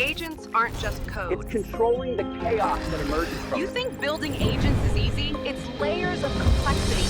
Agents aren't just code. It's controlling the chaos that emerges from You think building agents is easy? It's layers of complexity.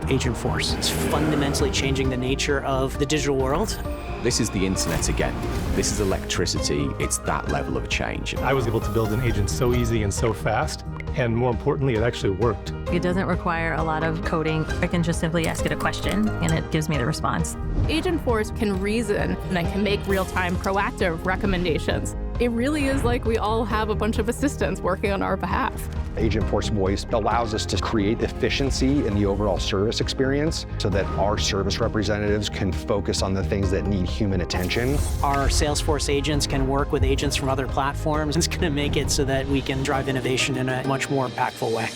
Agentforce is fundamentally changing the nature of the digital world. This is the internet again. This is electricity. It's that level of change. I was able to build an agent so easy and so fast, and more importantly, it actually worked. It doesn't require a lot of coding. I can just simply ask it a question, and it gives me the response. Agentforce can reason and can make real-time proactive recommendations. It really is like we all have a bunch of assistants working on our behalf. Agentforce Voice allows us to create efficiency in the overall service experience so that our service representatives can focus on the things that need human attention. Our Salesforce agents can work with agents from other platforms. It's going to make it so that we can drive innovation in a much more impactful way.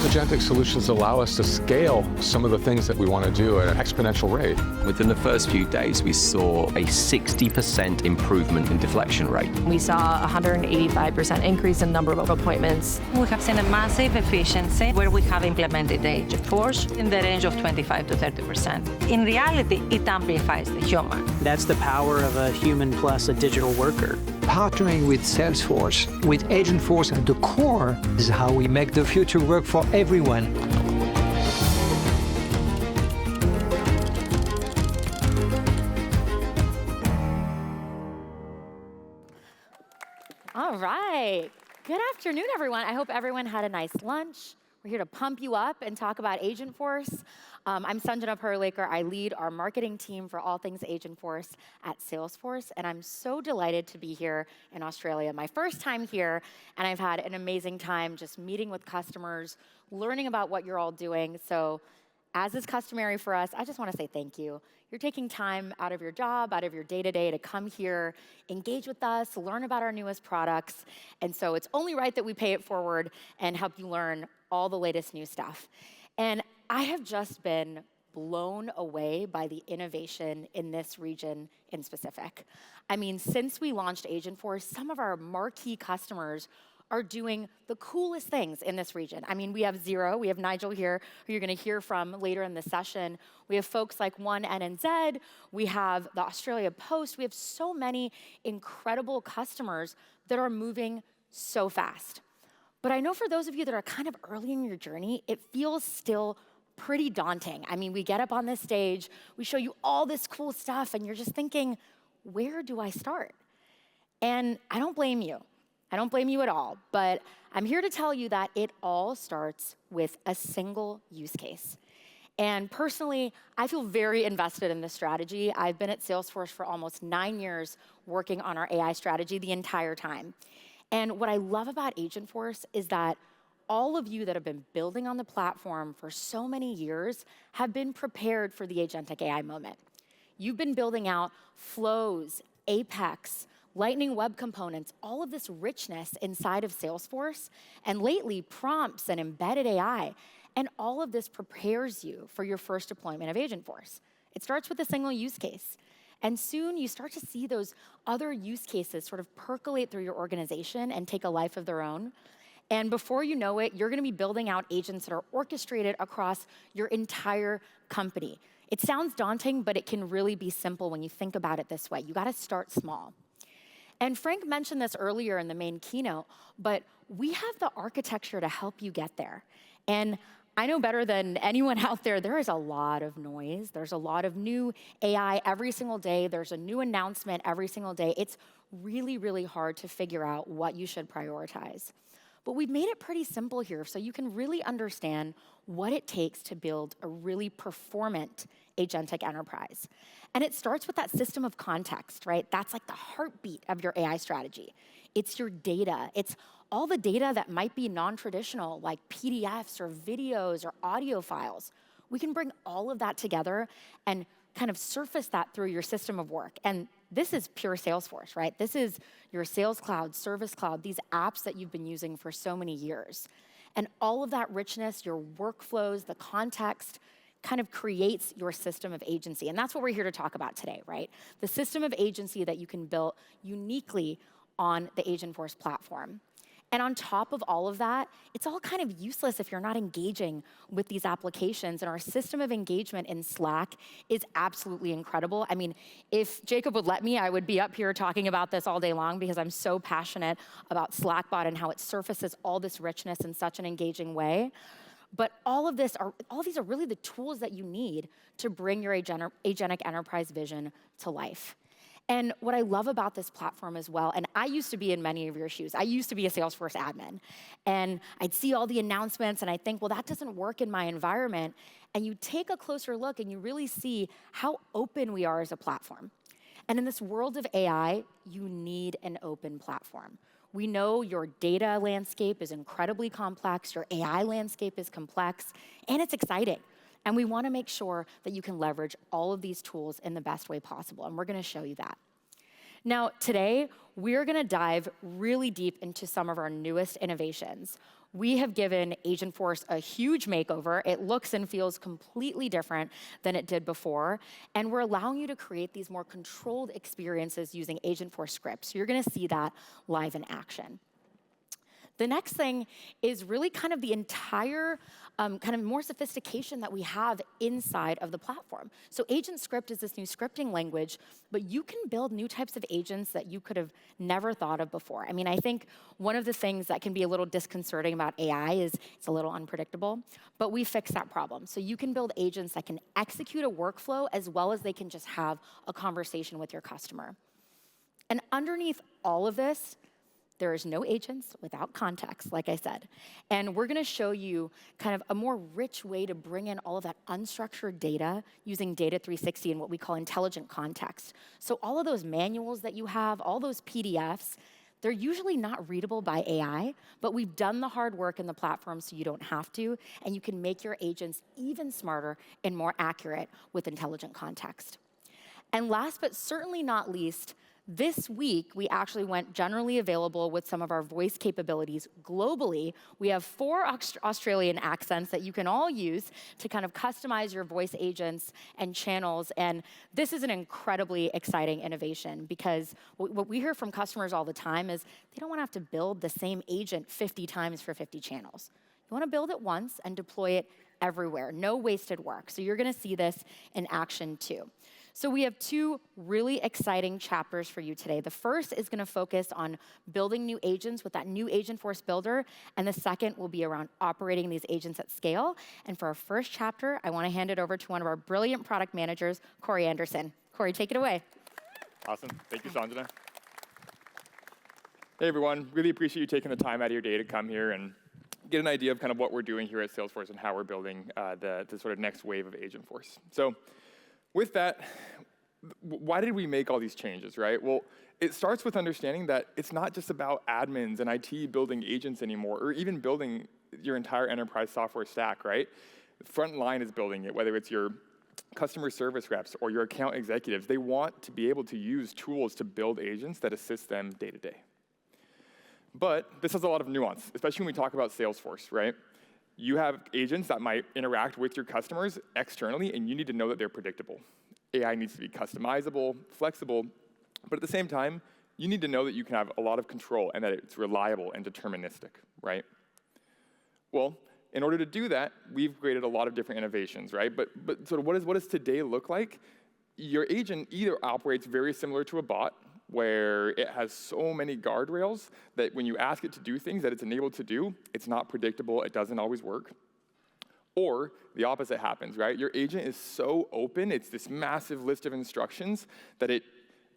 Agentic solutions allow us to scale some of the things that we want to do at an exponential rate. Within the first few days, we saw a 60% improvement in deflection rate. We saw a 185% increase in number of appointments. We have seen a massive efficiency where we have implemented Agentforce in the range of 25 to 30%. In reality, it amplifies the human. That's the power of a human plus a digital worker. Partnering with Salesforce, with Agentforce at the core, is how we make the future work for everyone. All right. Good afternoon, everyone. I hope everyone had a nice lunch. We're here to pump you up and talk about Agentforce. I'm Sanjana Parulekar. I lead our marketing team for all things Agentforce at Salesforce, and I'm so delighted to be here in Australia. My first time here, and I've had an amazing time just meeting with customers, learning about what you're all doing. So as is customary for us, I just want to say thank you. You're taking time out of your job, out of your day-to-day to come here, engage with us, learn about our newest products. And so it's only right that we pay it forward and help you learn all the latest new stuff. And I have just been blown away by the innovation in this region in specific. I mean, since we launched Agentforce, some of our marquee customers are doing the coolest things in this region. I mean, we have Xero, we have Nigel here, who you're gonna hear from later in the session. We have folks like One NNZ, we have the Australia Post, we have so many incredible customers that are moving so fast. But I know for those of you that are kind of early in your journey, it feels still pretty daunting. I mean, we get up on this stage, we show you all this cool stuff, and you're just thinking, where do I start? And I don't blame you. I don't blame you at all, but I'm here to tell you that it all starts with a single use case. And personally, I feel very invested in this strategy. I've been at Salesforce for almost 9 years working on our AI strategy the entire time. And what I love about Agentforce is that all of you that have been building on the platform for so many years have been prepared for the Agentic AI moment. You've been building out flows, Apex, Lightning Web Components, all of this richness inside of Salesforce, and lately prompts and embedded AI. And all of this prepares you for your first deployment of Agentforce. It starts with a single use case. And soon you start to see those other use cases sort of percolate through your organization and take a life of their own. And before you know it, you're gonna be building out agents that are orchestrated across your entire company. It sounds daunting, but it can really be simple when you think about it this way. You gotta start small. And Frank mentioned this earlier in the main keynote, but we have the architecture to help you get there. And I know better than anyone out there is a lot of noise. There's a lot of new AI every single day. There's a new announcement every single day. It's really, really hard to figure out what you should prioritize. But we've made it pretty simple here so you can really understand what it takes to build a really performant agentic enterprise. And it starts with that system of context, right? That's like the heartbeat of your AI strategy. It's your data. It's all the data that might be non-traditional, like PDFs or videos or audio files. We can bring all of that together and kind of surface that through your system of work. And this is pure Salesforce, right? This is your Sales Cloud, Service Cloud, these apps that you've been using for so many years. And all of that richness, your workflows, the context, kind of creates your system of agency. And that's what we're here to talk about today, right? The system of agency that you can build uniquely on the Agentforce platform. And on top of all of that, it's all kind of useless if you're not engaging with these applications. And our system of engagement in Slack is absolutely incredible. I mean, if Jacob would let me, I would be up here talking about this all day long because I'm so passionate about Slackbot and how it surfaces all this richness in such an engaging way. But all of these are really the tools that you need to bring your agentic enterprise vision to life. And what I love about this platform as well, and I used to be in many of your shoes. I used to be a Salesforce admin. And I'd see all the announcements, and I'd think, well, that doesn't work in my environment. And you take a closer look, and you really see how open we are as a platform. And in this world of AI, you need an open platform. We know your data landscape is incredibly complex, your AI landscape is complex, and it's exciting. And we want to make sure that you can leverage all of these tools in the best way possible, and we're going to show you that. Now, today, we're going to dive really deep into some of our newest innovations. We have given Agentforce a huge makeover. It looks and feels completely different than it did before, and we're allowing you to create these more controlled experiences using Agentforce scripts. So you're going to see that live in action. The next thing is really kind of the entire kind of more sophistication that we have inside of the platform. So Agent Script is this new scripting language, but you can build new types of agents that you could have never thought of before. I mean, I think one of the things that can be a little disconcerting about AI is it's a little unpredictable, but we fix that problem. So you can build agents that can execute a workflow as well as they can just have a conversation with your customer. And underneath all of this, there is no agents without context, like I said. And we're going to show you kind of a more rich way to bring in all of that unstructured data using Data 360 and what we call intelligent context. So all of those manuals that you have, all those PDFs, they're usually not readable by AI, but we've done the hard work in the platform so you don't have to, and you can make your agents even smarter and more accurate with intelligent context. And last but certainly not least, this week, we actually went generally available with some of our voice capabilities globally. We have 4 Australian accents that you can all use to kind of customize your voice agents and channels. And this is an incredibly exciting innovation because what we hear from customers all the time is they don't want to have to build the same agent 50 times for 50 channels. You want to build it once and deploy it everywhere. No wasted work. So you're going to see this in action too. So we have 2 really exciting chapters for you today. The first is going to focus on building new agents with that new Agentforce builder, and the second will be around operating these agents at scale. And for our first chapter, I want to hand it over to one of our brilliant product managers, Corey Anderson. Corey, take it away. Awesome. Thank you, Sanjana. Hey, everyone. Really appreciate you taking the time out of your day to come here and get an idea of kind of what we're doing here at Salesforce and how we're building the sort of next wave of Agentforce. So with that, why did we make all these changes, right? Well, it starts with understanding that it's not just about admins and IT building agents anymore, or even building your entire enterprise software stack, right? The front line is building it, whether it's your customer service reps or your account executives. They want to be able to use tools to build agents that assist them day to day. But this has a lot of nuance, especially when we talk about Salesforce, right? You have agents that might interact with your customers externally, and you need to know that they're predictable. AI needs to be customizable, flexible, but at the same time, you need to know that you can have a lot of control and that it's reliable and deterministic, right? Well, in order to do that, we've created a lot of different innovations, right? But sort of what does today look like? Your agent either operates very similar to a bot, where it has so many guardrails that when you ask it to do things that it's enabled to do, it's not predictable, it doesn't always work. Or the opposite happens, right? Your agent is so open, it's this massive list of instructions that it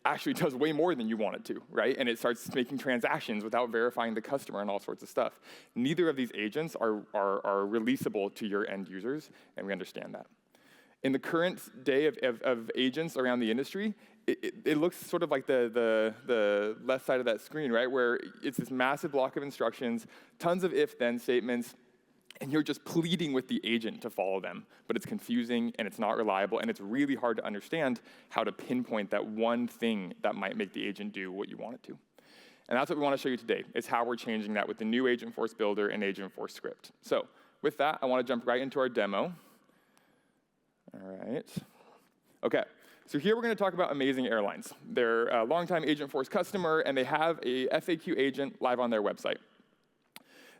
actually does way more than you want it to, right? And it starts making transactions without verifying the customer and all sorts of stuff. Neither of these agents are releasable to your end users, and we understand that. In the current day of agents around the industry, it looks sort of like the left side of that screen, right? Where it's this massive block of instructions, tons of if-then statements, and you're just pleading with the agent to follow them. But it's confusing, and it's not reliable, and it's really hard to understand how to pinpoint that one thing that might make the agent do what you want it to. And that's what we want to show you today, is how we're changing that with the new Agentforce Builder and Agentforce Script. So with that, I want to jump right into our demo. All right. OK. So here we're going to talk about Amazing Airlines. They're a longtime Agentforce customer, and they have a FAQ agent live on their website.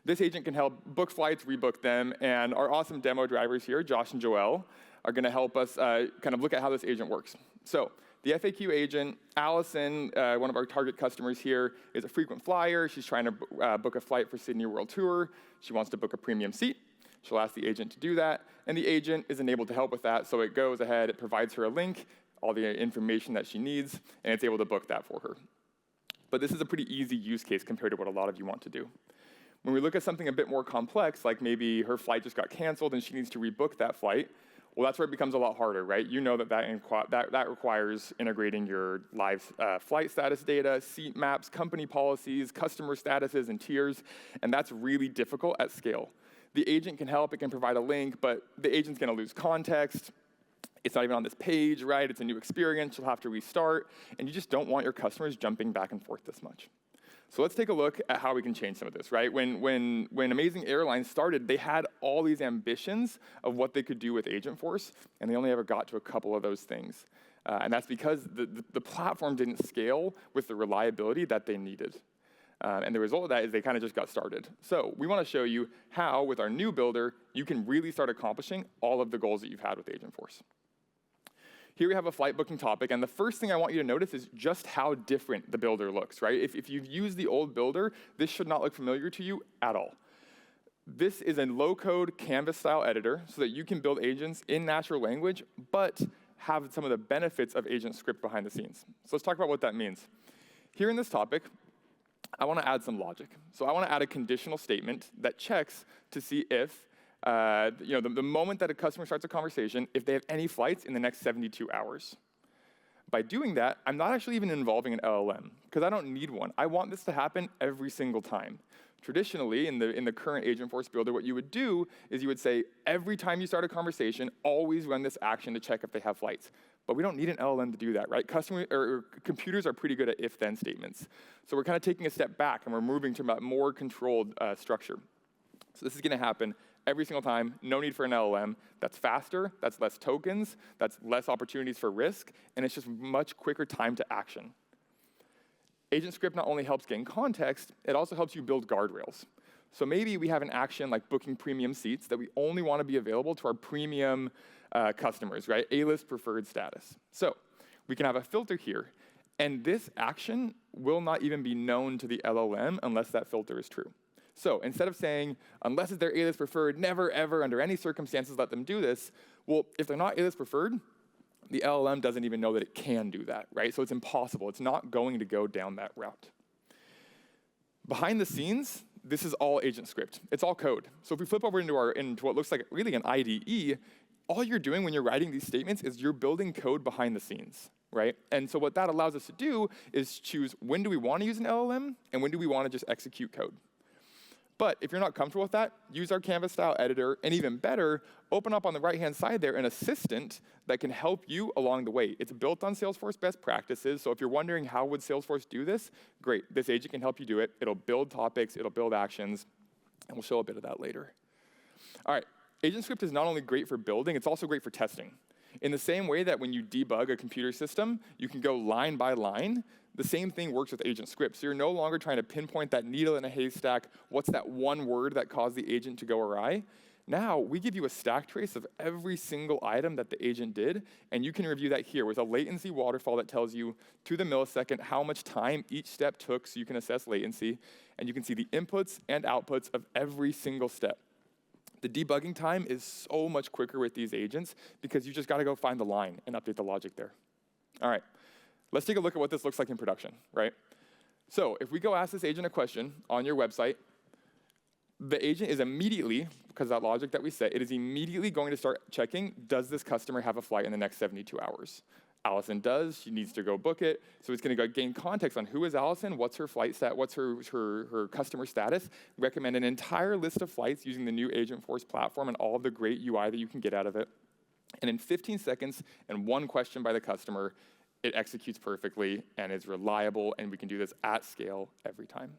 This agent can help book flights, rebook them, and our awesome demo drivers here, Josh and Joelle, are going to help us kind of look at how this agent works. So the FAQ agent, Allison, one of our target customers here, is a frequent flyer. She's trying to book a flight for Sydney World Tour. She wants to book a premium seat. She'll ask the agent to do that, and the agent is enabled to help with that, so it goes ahead, it provides her a link, all the information that she needs, and it's able to book that for her. But this is a pretty easy use case compared to what a lot of you want to do. When we look at something a bit more complex, like maybe her flight just got canceled and she needs to rebook that flight, well, that's where it becomes a lot harder, right? You know that requires integrating your live flight status data, seat maps, company policies, customer statuses, and tiers, and that's really difficult at scale. The agent can help, it can provide a link, but the agent's gonna lose context. It's not even on this page, right? It's a new experience, you'll have to restart, and you just don't want your customers jumping back and forth this much. So let's take a look at how we can change some of this, right? When Amazing Airlines started, they had all these ambitions of what they could do with Agentforce, and they only ever got to a couple of those things. And that's because the platform didn't scale with the reliability that they needed. And the result of that is they kind of just got started. So we want to show you how, with our new builder, you can really start accomplishing all of the goals that you've had with Agentforce. Here we have a flight booking topic, and the first thing I want you to notice is just how different the builder looks, right? If you've used the old builder, this should not look familiar to you at all. This is a low-code Canvas-style editor so that you can build agents in natural language, but have some of the benefits of agent script behind the scenes. So let's talk about what that means. Here in this topic, I want to add some logic. So I want to add a conditional statement that checks to see if, the moment that a customer starts a conversation, if they have any flights in the next 72 hours. By doing that, I'm not actually even involving an LLM, because I don't need one. I want this to happen every single time. Traditionally, in the current Agentforce builder, what you would do is you would say, every time you start a conversation, always run this action to check if they have flights. But we don't need an LLM to do that, right? Computers are pretty good at if-then statements. So we're kind of taking a step back, and we're moving to a more controlled structure. So this is going to happen every single time, no need for an LLM. That's faster, that's less tokens, that's less opportunities for risk, and it's just much quicker time to action. Agent script not only helps gain context, it also helps you build guardrails. So maybe we have an action like booking premium seats that we only want to be available to our premium customers, right? A-list preferred status. So we can have a filter here, and this action will not even be known to the LLM unless that filter is true. So instead of saying, unless it's their A-list preferred, never, ever, under any circumstances, let them do this, well, if they're not A-list preferred, the LLM doesn't even know that it can do that, right? So it's impossible. It's not going to go down that route. Behind the scenes, this is all agent script. It's all code. So if we flip over into what looks like really an IDE, all you're doing when you're writing these statements is you're building code behind the scenes, right? And so what that allows us to do is choose when do we want to use an LLM and when do we want to just execute code. But if you're not comfortable with that, use our Canvas-style editor, and even better, open up on the right-hand side there an assistant that can help you along the way. It's built on Salesforce best practices, so if you're wondering how would Salesforce do this, great. This agent can help you do it. It'll build topics, it'll build actions, and we'll show a bit of that later. All right, agent script is not only great for building, it's also great for testing. In the same way that when you debug a computer system, you can go line by line, the same thing works with agent script. So you're no longer trying to pinpoint that needle in a haystack, what's that one word that caused the agent to go awry. Now, we give you a stack trace of every single item that the agent did, and you can review that here with a latency waterfall that tells you to the millisecond how much time each step took so you can assess latency, and you can see the inputs and outputs of every single step. The debugging time is so much quicker with these agents because you just got to go find the line and update the logic there. All right. Let's take a look at what this looks like in production, right? So if we go ask this agent a question on your website, the agent is immediately, because of that logic that we set, it is immediately going to start checking, does this customer have a flight in the next 72 hours? Allison does, she needs to go book it. So it's going to go gain context on who is Allison, what's her flight stat, what's her customer status, recommend an entire list of flights using the new Agentforce platform and all of the great UI that you can get out of it. And in 15 seconds and one question by the customer, it executes perfectly and is reliable, and we can do this at scale every time.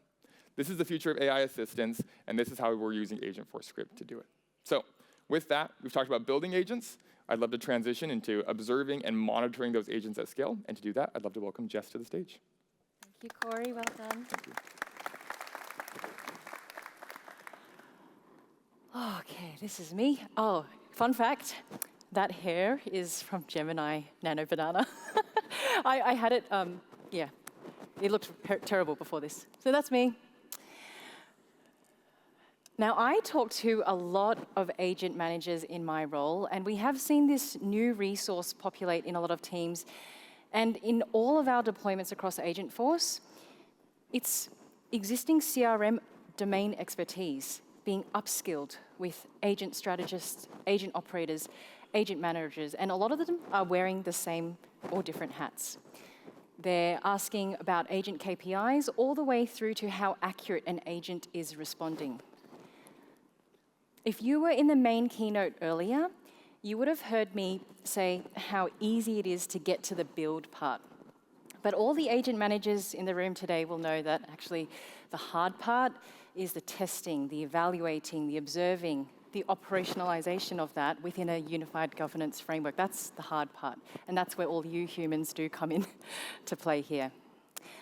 This is the future of AI assistance, and this is how we're using Agentforce script to do it. So with that, we've talked about building agents. I'd love to transition into observing and monitoring those agents at scale, and to do that, I'd love to welcome Jess to the stage. Thank you, Corey. Well done. Thank you. Okay, this is me. Oh, fun fact, that hair is from Gemini Nano Banana. I had it, yeah, it looked terrible before this. So that's me. Now, I talk to a lot of agent managers in my role, and we have seen this new resource populate in a lot of teams. And in all of our deployments across Agentforce, it's existing CRM domain expertise being upskilled with agent strategists, agent operators, agent managers, and a lot of them are wearing the same or different hats. They're asking about agent KPIs all the way through to how accurate an agent is responding. If you were in the main keynote earlier, you would have heard me say how easy it is to get to the build part. But all the agent managers in the room today will know that actually the hard part is the testing, the evaluating, the observing, the operationalization of that within a unified governance framework. That's the hard part. And that's where all you humans do come in to play here.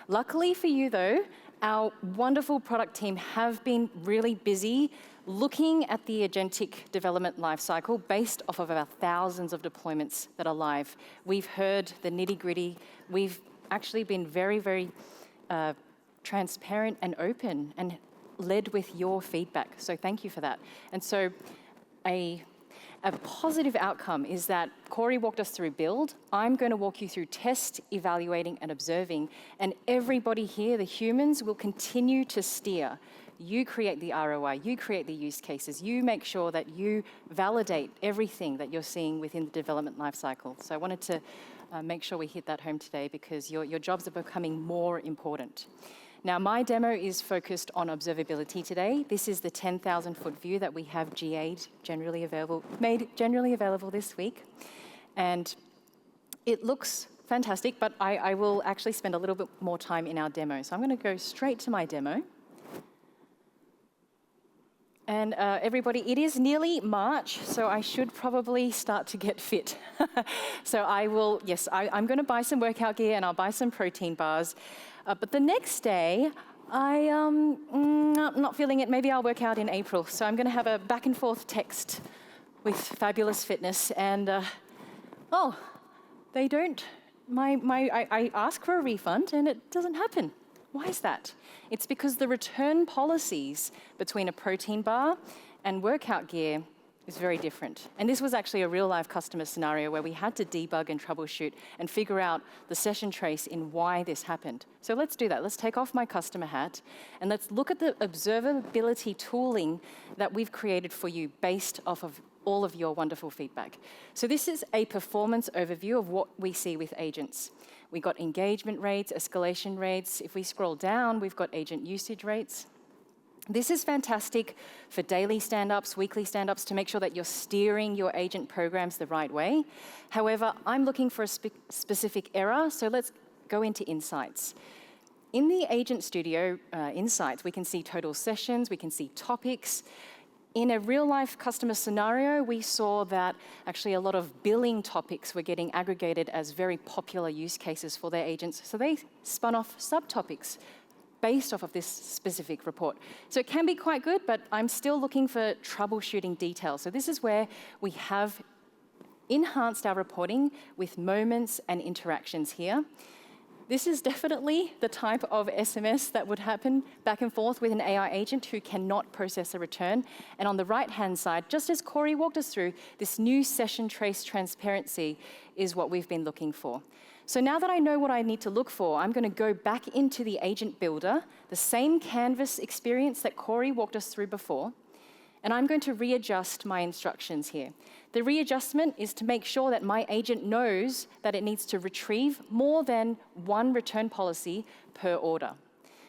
Luckily for you, though, our wonderful product team have been really busy looking at the Agentic development lifecycle based off of our thousands of deployments that are live. We've heard the nitty-gritty. We've actually been very, very transparent and open and led with your feedback. So thank you for that. And so a positive outcome is that Corey walked us through build. I'm going to walk you through test, evaluating, and observing. And everybody here, the humans, will continue to steer. You create the ROI, you create the use cases, you make sure that you validate everything that you're seeing within the development lifecycle. So I wanted to make sure we hit that home today because your jobs are becoming more important. Now, my demo is focused on observability today. This is the 10,000-foot view that we have made generally available this week. And it looks fantastic, but I will actually spend a little bit more time in our demo. So I'm going to go straight to my demo. And everybody, it is nearly March, so I should probably start to get fit. So I'm going to buy some workout gear and I'll buy some protein bars. But the next day, I'm not feeling it. Maybe I'll work out in April. So I'm going to have a back and forth text with Fabulous Fitness. And they don't. I ask for a refund and it doesn't happen. Why is that? It's because the return policies between a protein bar and workout gear is very different. And this was actually a real-life customer scenario where we had to debug and troubleshoot and figure out the session trace in why this happened. So let's do that. Let's take off my customer hat and let's look at the observability tooling that we've created for you based off of all of your wonderful feedback. So this is a performance overview of what we see with agents. We got engagement rates, escalation rates. If we scroll down, we've got agent usage rates. This is fantastic for daily stand-ups, weekly stand-ups, to make sure that you're steering your agent programs the right way. However, I'm looking for a specific error, so let's go into insights. In the Agent Studio insights, we can see total sessions, we can see topics. In a real-life customer scenario, we saw that actually a lot of billing topics were getting aggregated as very popular use cases for their agents, so they spun off subtopics based off of this specific report. So it can be quite good, but I'm still looking for troubleshooting details. So this is where we have enhanced our reporting with moments and interactions here. This is definitely the type of SMS that would happen back and forth with an AI agent who cannot process a return. And on the right-hand side, just as Corey walked us through, this new session trace transparency is what we've been looking for. So now that I know what I need to look for, I'm going to go back into the agent builder, the same canvas experience that Corey walked us through before, and I'm going to readjust my instructions here. The readjustment is to make sure that my agent knows that it needs to retrieve more than one return policy per order.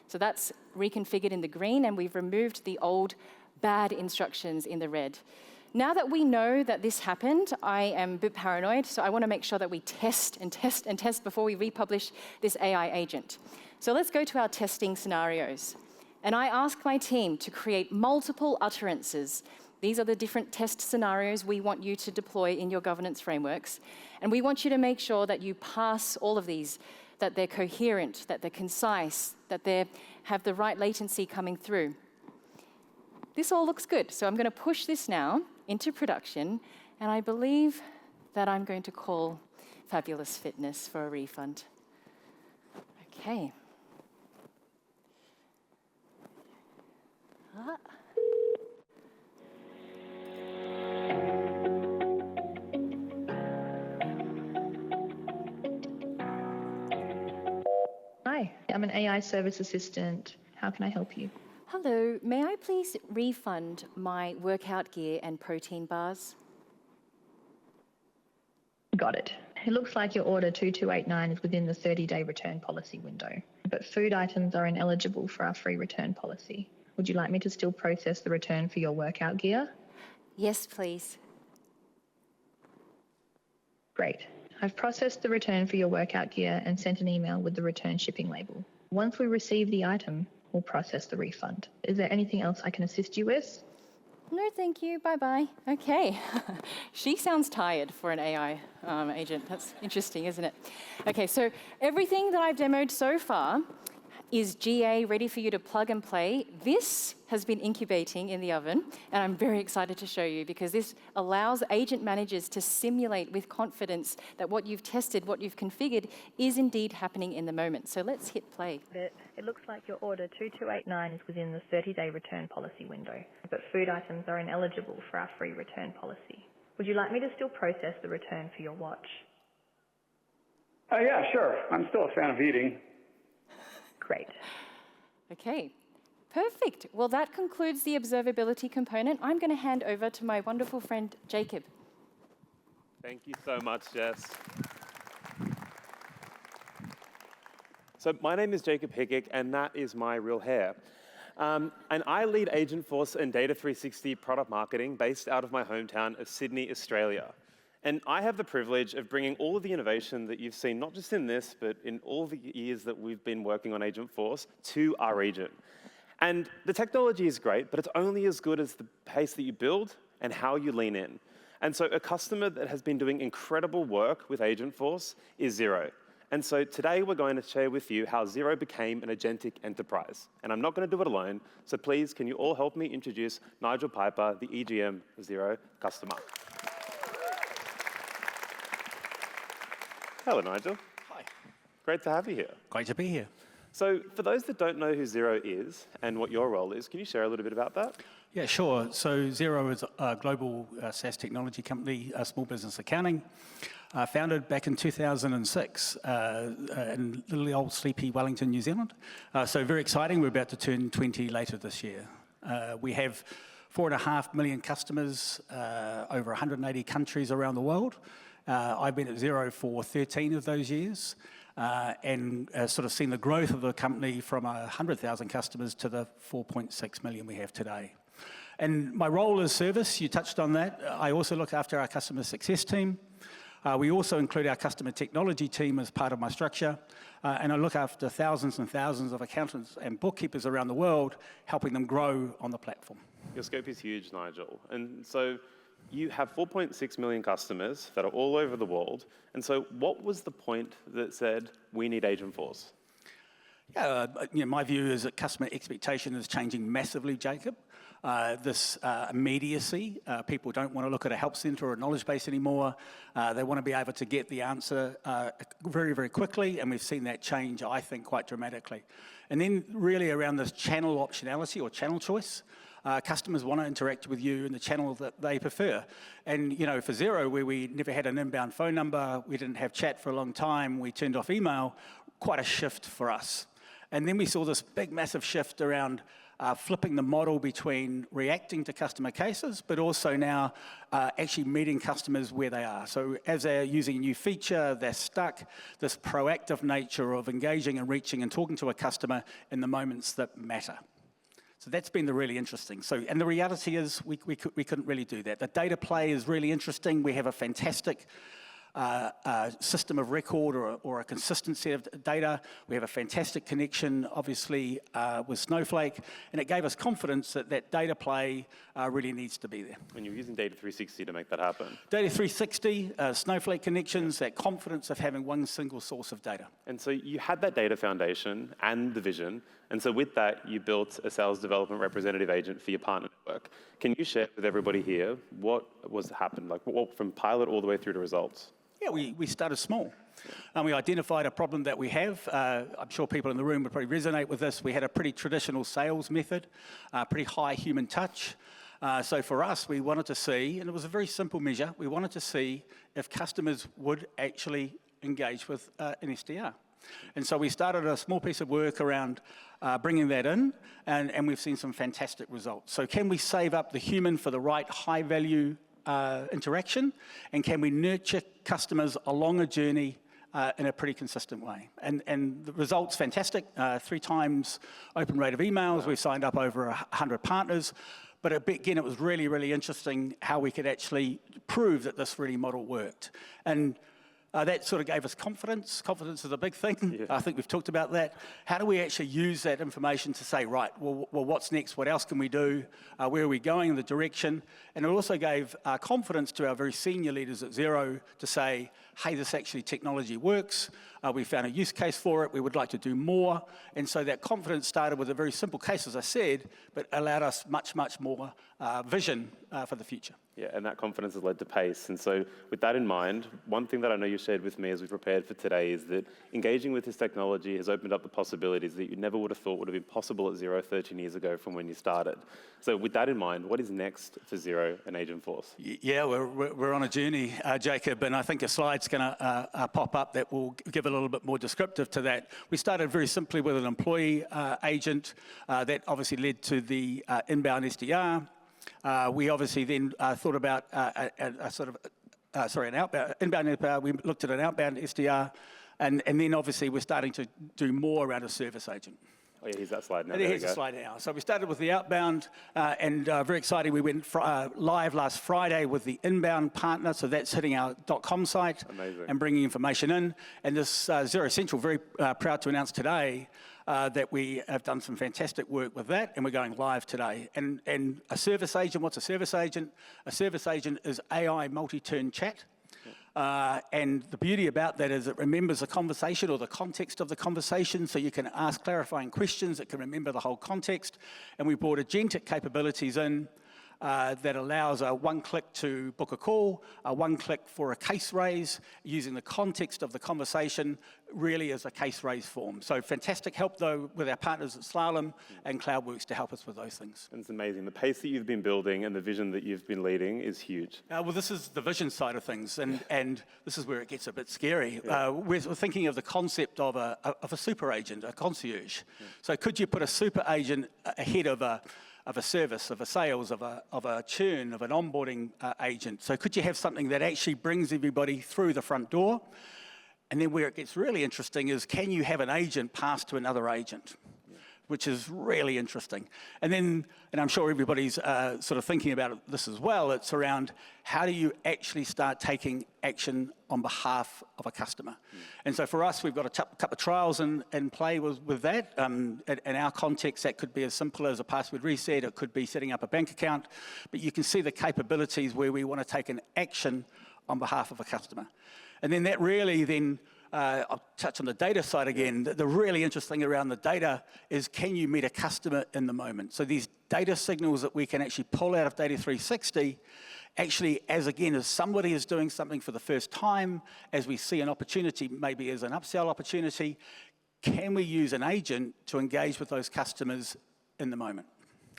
So that's reconfigured in the green, and we've removed the old bad instructions in the red. Now that we know that this happened, I am a bit paranoid, so I want to make sure that we test and test and test before we republish this AI agent. So let's go to our testing scenarios. And I ask my team to create multiple utterances. These are the different test scenarios we want you to deploy in your governance frameworks. And we want you to make sure that you pass all of these, that they're coherent, that they're concise, that they have the right latency coming through. this all looks good. So I'm going to push this now into production, and I believe that I'm going to call Fabulous Fitness for a refund. Okay. Hi, I'm an AI service assistant. How can I help you? Hello, may I please refund my workout gear and protein bars? Got it. It looks like your order 2289 is within the 30-day return policy window, but food items are ineligible for our free return policy. Would you like me to still process the return for your workout gear? Yes, please. Great. I've processed the return for your workout gear and sent an email with the return shipping label. Once we receive the item, we'll process the refund. Is there anything else I can assist you with? No, thank you. Bye-bye. Okay. She sounds tired for an AI agent. That's interesting, isn't it? Okay, so everything that I've demoed so far is GA, ready for you to plug and play. This has been incubating in the oven, and I'm very excited to show you because this allows agent managers to simulate with confidence that what you've tested, what you've configured, is indeed happening in the moment. So let's hit play. It looks like your order 2289 is within the 30-day return policy window, but food items are ineligible for our free return policy. Would you like me to still process the return for your watch? Yeah, sure. I'm still a fan of eating. Great. Okay, perfect. Well, that concludes the observability component. I'm going to hand over to my wonderful friend, Jacob. Thank you so much, Jess. So my name is Jacob Hickick, and that is my real hair. And I lead Agentforce and Data 360 product marketing based out of my hometown of Sydney, Australia. And I have the privilege of bringing all of the innovation that you've seen, not just in this, but in all the years that we've been working on Agentforce, to our region. And the technology is great, but it's only as good as the pace that you build and how you lean in. And so a customer that has been doing incredible work with Agentforce is Xero. And so today we're going to share with you how Xero became an agentic enterprise. And I'm not going to do it alone, so please, can you all help me introduce Nigel Piper, the EGM of Xero customer. Hello, Nigel. Hi. Great to have you here. Great to be here. So for those that don't know who Xero is and what your role is, can you share a little bit about that? Yeah, sure. So Xero is a global SaaS technology company, small business accounting, founded back in 2006 in little old sleepy Wellington, New Zealand. So very exciting. We're about to turn 20 later this year. We have 4.5 million customers, over 180 countries around the world. I've been at Xero for 13 of those years and sort of seen the growth of the company from 100,000 customers to the 4.6 million we have today. And my role is service, you touched on that. I also look after our customer success team. We also include our customer technology team as part of my structure. And I look after thousands and thousands of accountants and bookkeepers around the world, helping them grow on the platform. Your scope is huge, Nigel. And so you have 4.6 million customers that are all over the world. And so what was the point that said, we need Agentforce? Yeah, my view is that customer expectation is changing massively, Jacob. This immediacy, people don't want to look at a help center or a knowledge base anymore. They want to be able to get the answer very, very quickly, and we've seen that change, I think, quite dramatically. And then really around this channel optionality or channel choice, customers want to interact with you in the channel that they prefer. And for Xero, where we never had an inbound phone number, we didn't have chat for a long time, we turned off email, quite a shift for us. And then we saw this big, massive shift around flipping the model between reacting to customer cases, but also now actually meeting customers where they are. So as they're using a new feature, they're stuck, this proactive nature of engaging and reaching and talking to a customer in the moments that matter. So that's been the really interesting. And the reality is we couldn't really do that. The data play is really interesting. We have a fantastic system of record or a consistent set of data. We have a fantastic connection, obviously, with Snowflake, and it gave us confidence that that data play really needs to be there. And you're using Data 360 to make that happen. Data 360, Snowflake connections, that confidence of having one single source of data. And so you had that data foundation and the vision, and so with that, you built a sales development representative agent for your partner network. Can you share with everybody here what happened, like from pilot all the way through to results? Yeah, we started small. We identified a problem that we have. I'm sure people in the room would probably resonate with this. We had a pretty traditional sales method, pretty high human touch. So for us, we wanted to see, and it was a very simple measure, we wanted to see if customers would actually engage with an SDR. And so we started a small piece of work around bringing that in, and we've seen some fantastic results. So can we save up the human for the right high-value interaction, and can we nurture customers along a journey in a pretty consistent way? And the results, fantastic. 3 times open rate of emails. We've signed up over 100 partners. But again, it was really, really interesting how we could actually prove that this really model worked. And that sort of gave us confidence. Confidence is a big thing. Yeah. I think we've talked about that. How do we actually use that information to say, right, well what's next? What else can we do? Where are we going in the direction? And it also gave confidence to our very senior leaders at Xero to say, hey, this actually technology works. We found a use case for it. We would like to do more. And so that confidence started with a very simple case, as I said, but allowed us much, much more vision for the future. Yeah, and that confidence has led to pace. And so with that in mind, one thing that I know you shared with me as we prepared for today is that engaging with this technology has opened up the possibilities that you never would have thought would have been possible at Xero 13 years ago from when you started. So with that in mind, what is next for Xero and Agentforce? Yeah, we're on a journey, Jacob, and I think a slide's going to pop up that will give a little bit more descriptive to that. We started very simply with an employee agent that obviously led to the inbound SDR. We obviously then thought about an inbound SDR. We looked at an outbound SDR, and then obviously we're starting to do more around a service agent. Oh yeah, here's that slide now. Here's the slide now. So we started with the outbound, and very exciting, we went live last Friday with the inbound partner, so that's hitting our .com site. Amazing. And bringing information in. And this Xero Central, very proud to announce today that we have done some fantastic work with that, and we're going live today. And a service agent, what's a service agent? A service agent is AI multi-turn chat. And the beauty about that is it remembers the conversation or the context of the conversation, so you can ask clarifying questions. It can remember the whole context. And we brought Agentic capabilities in that allows a one-click to book a call, a one-click for a case raise, using the context of the conversation really as a case raise form. So fantastic help, though, with our partners at Slalom and CloudWorks to help us with those things. And it's amazing. The pace that you've been building and the vision that you've been leading is huge. Well, this is the vision side of things, and this is where it gets a bit scary. Yeah. We're thinking of the concept of a super agent, a concierge. Yeah. So could you put a super agent ahead of a service, of a sales, of a churn, of an onboarding agent? So could you have something that actually brings everybody through the front door? And then where it gets really interesting is, can you have an agent pass to another agent? Which is really interesting. And then, and I'm sure everybody's sort of thinking about this as well, it's around how do you actually start taking action on behalf of a customer? And so for us, we've got a couple of trials in play with that. In our context, that could be as simple as a password reset. It could be setting up a bank account. But you can see the capabilities where we want to take an action on behalf of a customer. And then that really then, I'll touch on the data side again. The really interesting around the data is, can you meet a customer in the moment? So these data signals that we can actually pull out of Data 360, actually, as somebody is doing something for the first time, as we see an opportunity, maybe as an upsell opportunity, can we use an agent to engage with those customers in the moment?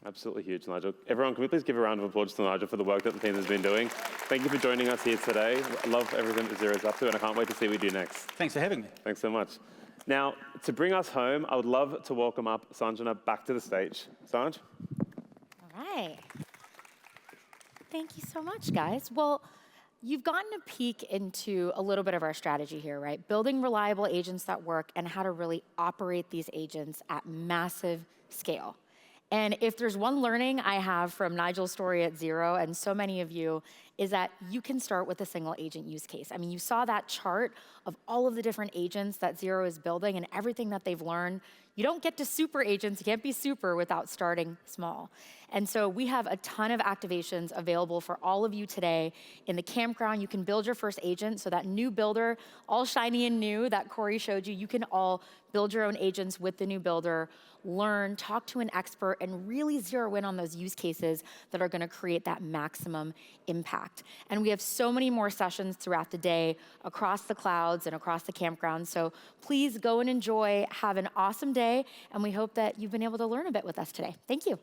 Absolutely huge, Nigel. Everyone, can we please give a round of applause to Nigel for the work that the team has been doing? Thank you for joining us here today. I love everything that Xero's up to, and I can't wait to see what we do next. Thanks for having me. Thanks so much. Now, to bring us home, I would love to welcome up Sanjana back to the stage. Sanj? All right. Thank you so much, guys. Well, you've gotten a peek into a little bit of our strategy here, right? Building reliable agents that work and how to really operate these agents at massive scale. And if there's one learning I have from Nigel's story at Xero and so many of you, is that you can start with a single agent use case. I mean, you saw that chart of all of the different agents that Xero is building and everything that they've learned. You don't get to super agents, you can't be super without starting small. And so we have a ton of activations available for all of you today. In the campground, you can build your first agent, so that new builder, all shiny and new that Corey showed you, you can all build your own agents with the new builder, learn, talk to an expert, and really zero in on those use cases that are gonna create that maximum impact. And we have so many more sessions throughout the day across the clouds and across the campground. So please go and enjoy, have an awesome day, and we hope that you've been able to learn a bit with us today. Thank you.